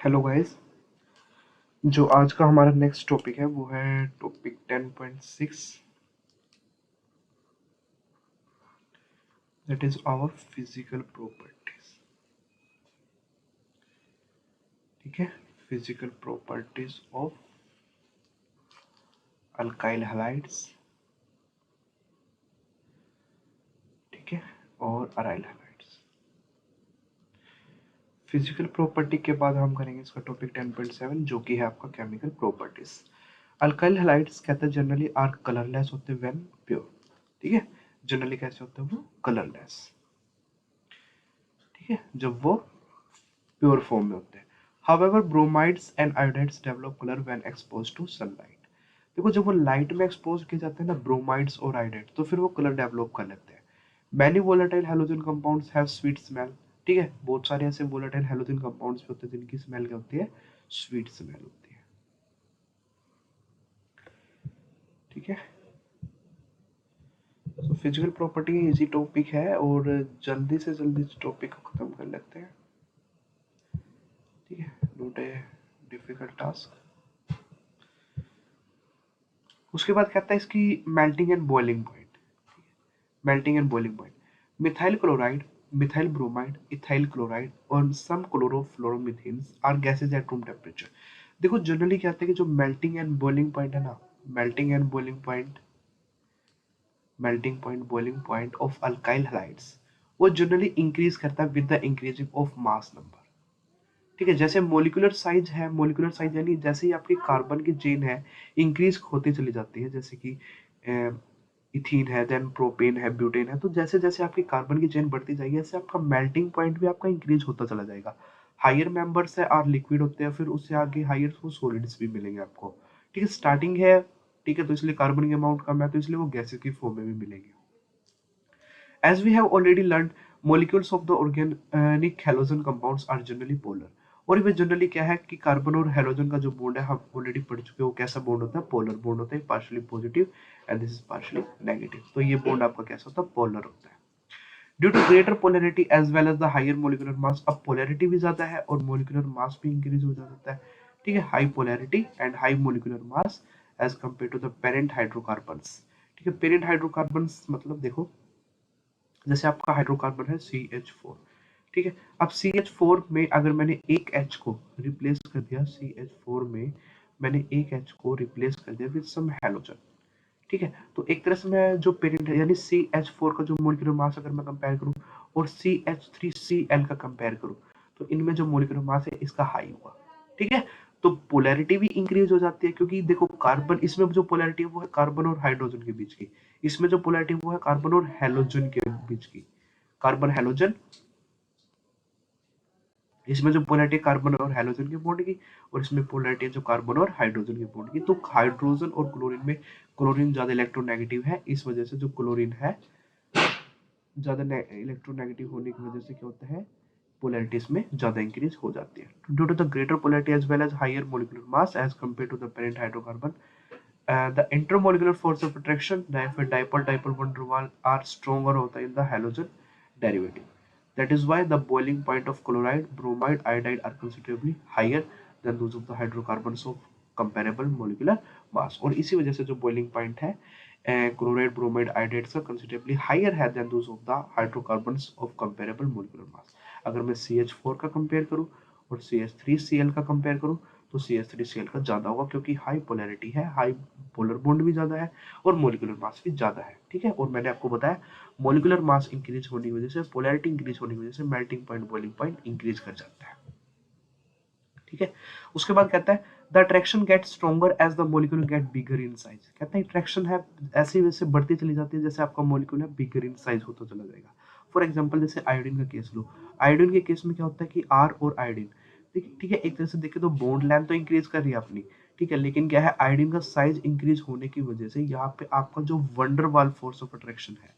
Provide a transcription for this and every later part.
Hello guys. जो आज का हमारा नेक्स्ट टॉपिक है वो है topic 10.6, that is our physical properties. ठीक है, physical properties of alkyl halides, ठीक है, और अराइल हैलाइड्स। फिजिकल प्रॉपर्टी के बाद हम करेंगे इसका टॉपिक 10.7 जो कि है आपका केमिकल प्रॉपर्टीज। अल्काइल हैलाइड्स कहते हैं जनरली आर कलरलेस होते हैं व्हेन प्योर। ठीक है, जनरली कैसे होते हैं वो कलरलेस। ठीक है, जब वो प्योर फॉर्म में होते हैं। However bromides and iodides develop colour when exposed to sunlight. देखो जब वो लाइट में एक्सपोज किए जाते हैं ना ब्रोमाइड्स और आयोडाइड, तो फिर वो कलर डेवलप कर लेते हैं। Many volatile halogen compounds have sweet smell. ठीक है, बहुत सारे ऐसे वोलेटाइल हैलोजन कंपाउंड्स भी होते हैं जिनकी स्मेल क्या होती है, स्वीट स्मेल होती है। ठीक है, तो फिजिकल प्रॉपर्टी इजी टॉपिक है और जल्दी से जल्दी इस टॉपिक को खत्म कर लेते हैं। ठीक है, नोट ए डिफिकल्ट टास्क। उसके बाद कहता है इसकी melting and boiling point. Melting and boiling point, methyl chloride, methyl bromide, ethyl chloride और some chlorofluoromethanes are gases at room temperature. देखो जनरली क्या होता है कि जो मेल्टिंग एंड बॉइलिंग पॉइंट है ना, melting and boiling point, melting point boiling point of alkyl halides, वो जनरली इंक्रीज करता है with the increasing of mass number. ठीक है, जैसे मोलिकुलर साइज है, मोलिकुलर साइज यानी जैसे ही आपकी कार्बन की चेन है इंक्रीज होती चली जाती है, जैसे कि इथीन है, देन प्रोपेन है, ब्यूटेन है, तो जैसे जैसे आपकी कार्बन की चेन बढ़ती जाएगी ऐसे आपका मेल्टिंग पॉइंट भी आपका इंक्रीज होता चला जाएगा। हायर मेंबर्स है और लिक्विड होते हैं, फिर उससे आगे हायर वो सॉलिड्स भी मिलेंगे आपको। ठीक है, स्टार्टिंग है, ठीक है, तो इसलिए कार्बन की अमाउंट कम है तो इसलिए वो गैसेस की फॉर्म में भी मिलेंगे। As we have already learned, molecules of the organic halogen compounds are generally polar. और ये जनरली क्या है कि कार्बन और हेलोजन का जो बॉन्ड है हम ऑलरेडी पढ़ चुके हैं, वो कैसा बॉन्ड होता है, पोलर बॉन्ड होता है, partially positive and this is partially negative. तो ये बॉन्ड आपका कैसा होता है, पोलर होता है। Due to greater polarity as well as the higher molecular mass, अब पोलैरिटी भी ज्यादा है और मोलिकुलर मास भी इंक्रीज हो जाता है। ठीक है, high polarity and high molecular mass as compare to the parent hydrocarbons. ठीक है, पेरेंट हाइड्रोकार्बन्स मतलब देखो जैसे आपका हाइड्रोकार्बन है CH4। ठीक है, अब CH4 में अगर मैंने एक H को रिप्लेस कर दिया, CH4 में मैंने एक H को रिप्लेस कर दिया विद सम हैलोजन। ठीक है, तो एक तरह से मैं जो पेरेंट है यानी CH4 का जो मोलिकुलर मास अगर मैं कंपेयर करूं और CH3Cl का कंपेयर करूं, तो इनमें जो मोलिकुलर मास है इसका हाई होगा। ठीक है, तो पोलैरिटी भी इंक्रीज हो जाती है क्योंकि देखो कार्बन, इसमें जो पोलैरिटी है वो है कार्बन और हाइड्रोजन के बीच की, इसमें जो पोलैरिटी है वो है कार्बन और हेलोजन के बीच की। कार्बन हेलोजन, इसमें जो पोलैरिटी कार्बन और हेलोजन के बॉन्ड की, और इसमें पोलैरिटी जो कार्बन और हाइड्रोजन के बॉन्ड की। तो हाइड्रोजन और क्लोरीन में क्लोरीन ज्यादा इलेक्ट्रोनेगेटिव है, इस वजह से जो क्लोरीन है ज्यादा इलेक्ट्रोनेगेटिव होने की वजह से क्या होता है, polarities में ज्यादा इंक्रीज हो जाती है। Due to the greater polarity as well as higher molecular mass as compared to the parent hydrocarbon, the intermolecular force of attraction, फिर dipole dipole bond wall are stronger होता है in the halogen derivative. That is why the boiling point of chloride, bromide, iodide are considerably higher than those of the hydrocarbons of comparable molecular mass. और इसी वजह से जो boiling point है chloride, bromide, iodide का considerably higher है than those of the hydrocarbons of comparable molecular mass. अगर मैं CH4 का कंपेयर करूं और CH3Cl का कंपेयर करूं तो CH3Cl का ज्यादा होगा क्योंकि हाई पोलैरिटी है, हाई पोलर बॉन्ड भी ज्यादा है और मोलिकुलर मास भी ज्यादा है। ठीक है, और मैंने आपको बताया मोलिकुलर मास इंक्रीज होने की वजह से, पोलैरिटी इंक्रीज होने की वजह से melting point, boiling point increase कर जाता है। ठीक है, उसके बाद कहता है the attraction get stronger as the molecule get bigger in size. कहता है अट्रैक्शन है ऐसे वैसे बढ़ती चली जाती है जैसे आपका मोलिक्यूल है बिगर इन साइज होता चला जाएगा। फॉर एग्जांपल जैसे आयोडीन का केस लो, आयोडीन के केस में क्या होता है कि आर और आयोडीन, ठीक है, एक तरह से देखे तो बॉन्ड लेंथ तो इंक्रीज कर रही है अपनी, ठीक है, लेकिन क्या है आयोडीन का साइज इंक्रीज होने की वजह से यहाँ पे आपका जो वंडरवाल फोर्स ऑफ अट्रैक्शन है,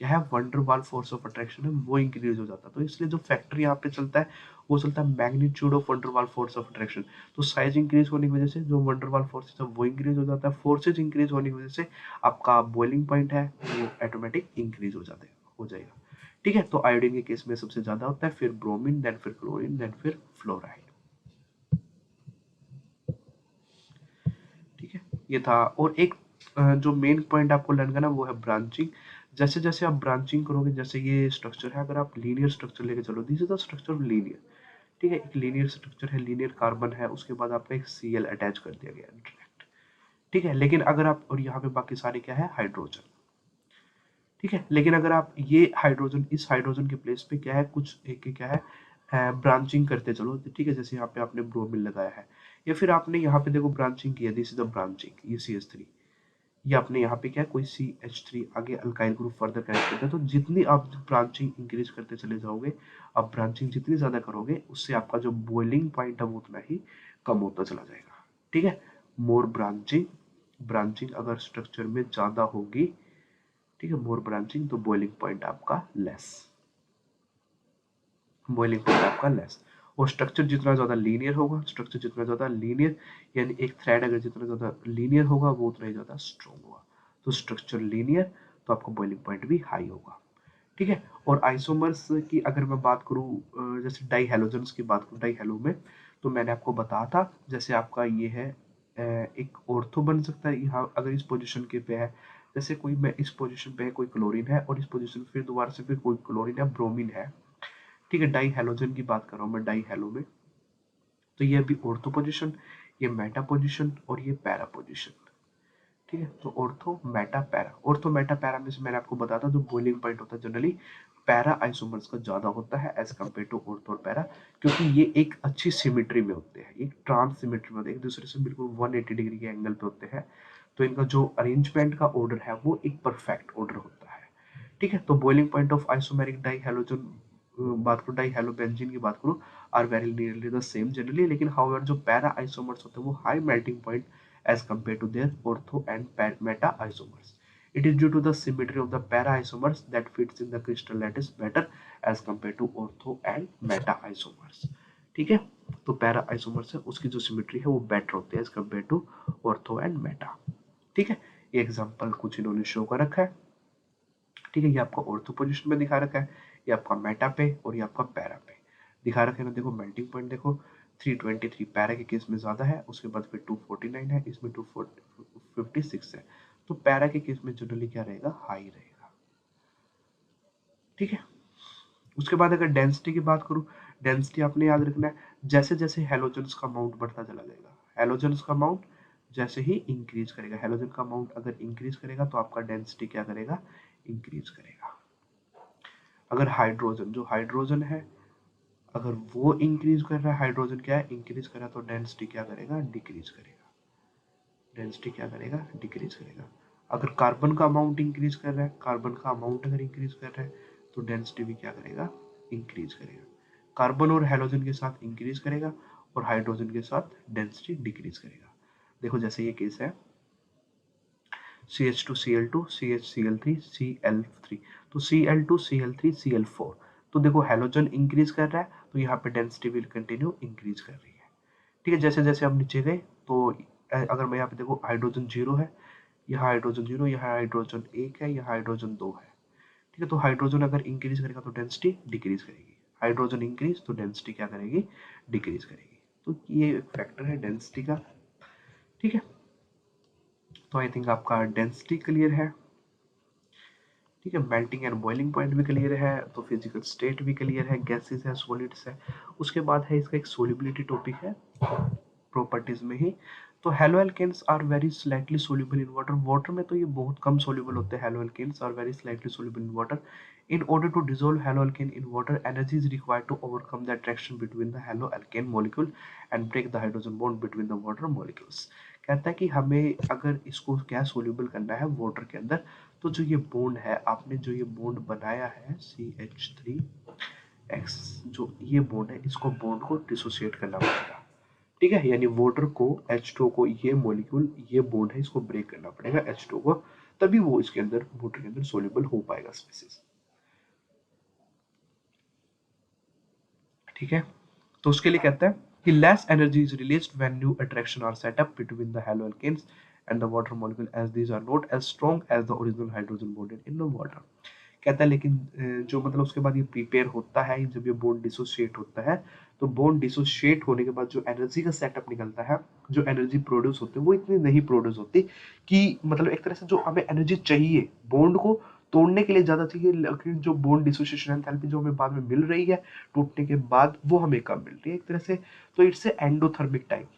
क्या है, वंडरवाल फोर्स ऑफ अट्रैक्शन है, वो इंक्रीज हो जाता है। तो इसलिए जो फैक्टर यहाँ पे चलता है वो चलता है magnitude of van der Waals force of attraction. तो साइज इंक्रीज होने की वजह से जो वंडरवाल फोर्स है वो इंक्रीज हो जाता है, फोर्सेज इंक्रीज होने की वजह से आपका बॉइलिंग पॉइंट है वो ऑटोमेटिक इंक्रीज हो जाएगा। ठीक है, तो आयोडीन के केस में सबसे ज्यादा होता है, फिर ब्रोमीन, देन फिर क्लोरीन, देन फिर फ्लोराइड। ये था। और एक जो मेन पॉइंट आपको लर्न करना वो है ब्रांचिंग। जैसे जैसे आप ब्रांचिंग करोगे, जैसे ये स्ट्रक्चर है, अगर आप लीनियर स्ट्रक्चर लेके चलो, this is the structure of linear, ठीक है, एक लीनियर स्ट्रक्चर है, लीनियर कार्बन है, उसके बाद आपका एक Cl अटैच कर दिया गया डायरेक्ट, ठीक है। लेकिन अगर आप, और यहाँ पे बाकी सारे क्या है, हाइड्रोजन, ठीक है। लेकिन अगर आप ये हाइड्रोजन, इस हाइड्रोजन के प्लेस पे क्या है, कुछ एक क्या है, ब्रांचिंग करते चलो, ठीक है। जैसे यहाँ पे आपने ब्रोमीन लगाया है, या फिर आपने यहाँ पे देखो ब्रांचिंग किया, दिस इज द ब्रांचिंग, ये CH3, ये आपने यहाँ पे क्या है, कोई CH3 आगे अल्काइल ग्रुप फर्दर कनेक्ट करते हैं। तो जितनी आप ब्रांचिंग इंक्रीज करते चले जाओगे, आप ब्रांचिंग जितनी ज्यादा करोगे, उससे आपका जो बॉइलिंग पॉइंट है वो उतना ही कम होता चला जाएगा, ठीक है। मोर ब्रांचिंग, ब्रांचिंग अगर स्ट्रक्चर में ज्यादा होगी, ठीक है, मोर ब्रांचिंग, तो बॉइलिंग पॉइंट आपका लेस, बॉइलिंग पॉइंट आपका लेस। और स्ट्रक्चर जितना ज्यादा लीनियर होगा, स्ट्रक्चर जितना ज्यादा लीनियर, यानी एक थ्रेड अगर जितना ज्यादा लीनियर होगा वो उतना ही ज्यादा स्ट्रॉन्ग होगा। तो स्ट्रक्चर लीनियर, तो आपका बॉइलिंग पॉइंट भी हाई होगा, ठीक है। और आइसोमर्स की अगर मैं बात करूँ, जैसे डाई हेलोजेंस की बात करूँ, डाई हेलो में, तो मैंने आपको बताया था, जैसे आपका ये है एक ऑर्थो बन सकता है यहाँ अगर इस पोजीशन के पे है, जैसे कोई मैं इस पोजीशन पे है, कोई क्लोरीन है, और इस पोजीशन फिर दोबारा से फिर कोई क्लोरीन है, ब्रोमीन है, ठीक है। डाई हेलोजन की बात कर रहा हूँ मैं, डाई हेलो में, तो ये अभी ऑर्थो पोजीशन, ये मेटा पोजीशन, और ये पैरा पोजीशन, ठीक है। तो ortho Meta para, ortho Meta para में से मैंने आपको बताया था, जो बॉइलिंग पॉइंट होता है जनरली पैरा आइसोमर्स का ज्यादा होता है एज कम्पेयर टू ऑर्थो और पैरा, क्योंकि ये एक अच्छी सिमेट्री में होते हैं, एक ट्रांस सिमेट्री में, एक दूसरे से बिल्कुल 180 डिग्री के एंगल पे होते हैं। तो इनका जो अरेंजमेंट का ऑर्डर है वो एक परफेक्ट ऑर्डर होता है, ठीक है। तो boiling point of isomeric dihalogen बात करूँ, डाई हेलो बेंजीन की बात करूँ, are very nearly the same generally, लेकिन हाउएवर जो पैरा आइसोमर्स होते हैं वो high melting point as compared to their ortho and meta isomers. It is due to the symmetry of the para isomers that fits in the crystal lattice better as compared to ortho and meta isomers. ठीक है, तो para isomers है उसकी जो symmetry है वो better होती है as compare to ortho and meta, ठीक है। ये एग्जांपल कुछ इन्होंने शो कर रखा है, ठीक है। ये आपका ऑर्थो पोजीशन में दिखा रखा है, ये आपका मेटा पे, और ये आपका पैरा पे दिखा रखा है ना। देखो मेल्टिंग पॉइंट देखो, 323 पैरा के केस में ज्यादा है, उसके बाद फिर 249 है, इसमें 256 है। तो पैरा के केस में जनरली क्या रहेगा, हाई रहेगा, ठीक है। उसके बाद अगर डेंसिटी की बात करूं, डेंसिटी आपने याद रखना है, जैसे जैसे हेलोजन्स का अमाउंट बढ़ता चला जाएगा, हेलोजन्स का अमाउंट जैसे ही इंक्रीज करेगा, हेलोजन का अमाउंट अगर इंक्रीज करेगा तो आपका डेंसिटी क्या करेगा, इंक्रीज करेगा। अगर हाइड्रोजन, जो हाइड्रोजन है, अगर वो इंक्रीज कर रहा है, हाइड्रोजन क्या है, इंक्रीज कर रहा है, तो डेंसिटी क्या करेगा, डिक्रीज करेगा, डेंसिटी क्या करेगा, डिक्रीज करेगा। अगर कार्बन का अमाउंट इंक्रीज कर रहा है, कार्बन का अमाउंट अगर इंक्रीज कर रहा है, तो डेंसिटी भी क्या करेगा, इंक्रीज करेगा। कार्बन और हेलोजन के साथ इंक्रीज करेगा, और हाइड्रोजन के साथ डेंसिटी डिक्रीज करेगा। देखो जैसे ये केस है, CH2Cl2 CHCl3 Cl3, तो Cl2 CL3 Cl4, तो देखो हेलोजन इंक्रीज कर रहा है, तो यहाँ पे डेंसिटी विल कंटिन्यू इंक्रीज कर रही है, ठीक है। जैसे जैसे हम नीचे गए, तो अगर मैं यहाँ पे देखो हाइड्रोजन 0 है, यहाँ हाइड्रोजन 0, यहाँ हाइड्रोजन 1 है, यहाँ हाइड्रोजन 2 है, ठीक है। तो हाइड्रोजन अगर इंक्रीज करेगा तो डेंसिटी डिक्रीज करेगी, हाइड्रोजन इंक्रीज तो डेंसिटी क्या करेगी, डिक्रीज करेगी। तो ये एक फैक्टर है डेंसिटी का, ठीक है। तो आई थिंक आपका डेंसिटी क्लियर है, ठीक है। मेल्टिंग एंड बॉइलिंग पॉइंट भी क्लियर है, तो फिजिकल स्टेट भी क्लियर है, गैसेस है, सॉलिड्स है। उसके बाद है इसका एक सोलिबिलिटी टॉपिक है प्रॉपर्टीज में ही। तो haloalkanes are very slightly soluble in water, water में तो ये बहुत कम सोल्यूबल होते हैं। Haloalkanes are very slightly soluble in water. In order to dissolve haloalkane in water, energy is required to overcome the attraction between the haloalkane molecule and break the hydrogen bond between the water molecules. कहता है कि हमें अगर इसको क्या soluble करना है water के अंदर, तो जो ये बॉन्ड है, आपने जो ये बॉन्ड बनाया है CH3X, जो ये बॉन्ड है, इसको बॉन्ड को डिसोसिएट करना पड़ेगा, ठीक है। यानी वाटर को, H2 को, ये मॉलिक्यूल, ये बॉन्ड है, इसको ब्रेक करना पड़ेगा H2 को, तभी वो इसके अंदर वाटर के अंदर सोल्यूबल हो पाएगा स्पीसीज, ठीक है। तो उसके लिए कहता है कि less energy is released when new attraction are set up between the haloalkanes and the water molecule, as these are not as strong as the original hydrogen bonded in the water। कहता है लेकिन जो मतलब उसके बाद ये prepare होता है, जब ये बोन डिसोशिएट होता है, तो बोन डिसोशिएट होने के बाद जो एनर्जी का सेटअप निकलता है, जो एनर्जी प्रोड्यूस होती है वो इतनी नहीं प्रोड्यूस होती कि मतलब एक तरह से जो हमें एनर्जी चाहिए बॉन्ड को तोड़ने के लिए ज्यादा चाहिए, लेकिन जो बॉन्ड डिसोसिएशन एंथैल्पी जो हमें बाद में मिल रही है टूटने के बाद वो हमें कम मिल रही है एक तरह से। तो इट्स एंडोथर्मिक टाइप,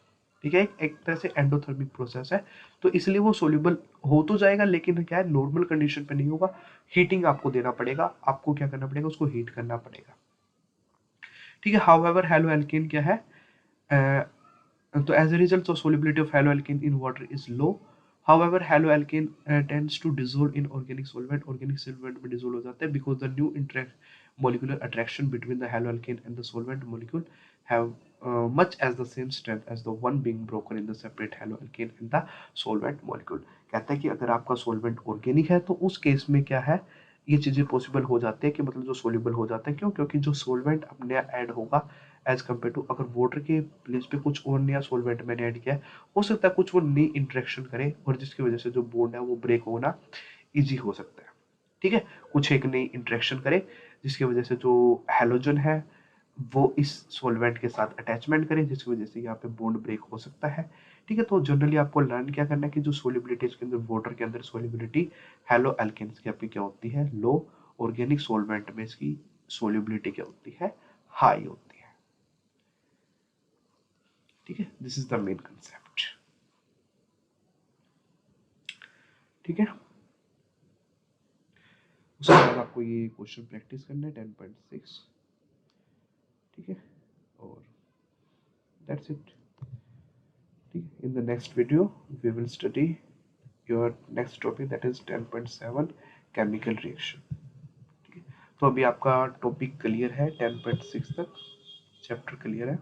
ठीक है, एक तरह से एंडोथर्मिक प्रोसेस है। तो इसलिए वो सोल्यूबल हो तो जाएगा, लेकिन क्या है नॉर्मल कंडीशन पे नहीं होगा, हीटिंग आपको देना पड़ेगा, आपको क्या करना पड़ेगा, उसको हीट करना पड़ेगा, ठीक है। हाउएवर हेलो एल्केन क्या है, तो as a result the solubility of haloalkane in water is low. However haloalkane tends to dissolve in organic solvent, organic solvent में dissolve हो जाता है because the new molecular attraction between the haloalkane and the solvent molecule have much as the same strength as the one being broken in the separate haloalkane and the solvent molecule। कहता है कि अगर आपका solvent organic है तो उस case में क्या है, ये चीजें पॉसिबल हो जाती है कि मतलब जो सोल्यूबल हो जाते हैं, क्यों, क्योंकि जो सोलवेंट अब नया ऐड होगा एज कम्पेयर टू अगर वाटर के प्लेस पे कुछ और नया सोलवेंट मैंने ऐड किया है, हो सकता है कुछ वो नई इंटरेक्शन करे और जिसकी वजह से जो बॉन्ड है वो ब्रेक होना इजी हो सकता है, ठीक है। कुछ एक नई इंटरेक्शन करे जिसकी वजह से जो हैलोजन है वो इस सोलवेंट के साथ अटैचमेंट करे, जिसकी वजह से यहाँ पे बॉन्ड ब्रेक हो सकता है, ठीक है। तो जनरली आपको लर्न क्या करना है कि जो सोलिबिलिटी इसके अंदर वाटर के अंदर सोलिबिलिटी हेलो एल्केन्स की आपकी क्या होती है, लो, ऑर्गेनिक सोलवेंट में इसकी सोलिबिलिटी क्या होती है, हाई होती है, ठीक है। This is the main concept, ठीक है। उसके बाद आपको ये क्वेश्चन प्रैक्टिस करना है 10.6, ठीक है, और दैट्स इट, ठीक है। In the next video we will study your next topic that is 10.7 chemical reaction, ठीक है। तो अभी आपका टॉपिक क्लियर है 10.6 तक, चैप्टर क्लियर है।